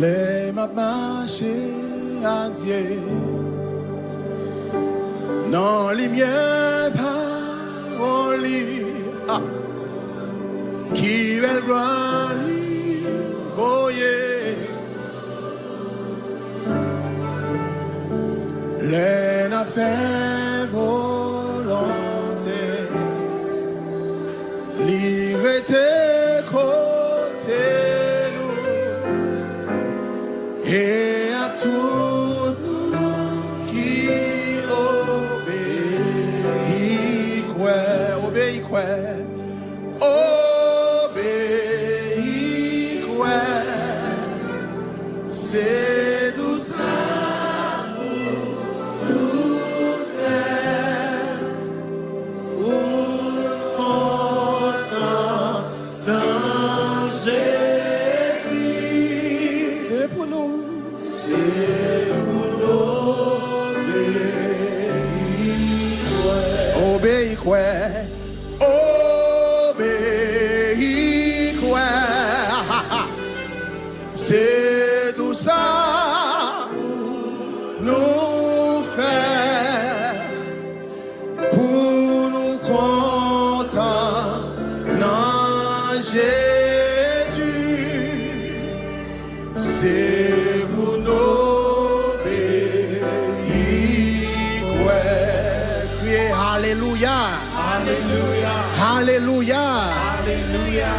Les m'a marché à Dieu. Non, les miens paroles, qui veulent gloire, oh yeah. Les n'a fait volonté, liberté côté nous, et à tout qui obéit, obéit quoi, obéit quoi, c'est tout ça. C'est pour nous obéir quoi, obéir quoi, c'est tout ça nous fait pour nous contents dans Jésus. C'est pour nous obéir, crier Alléluia, Alléluia, Alléluia, Alléluia.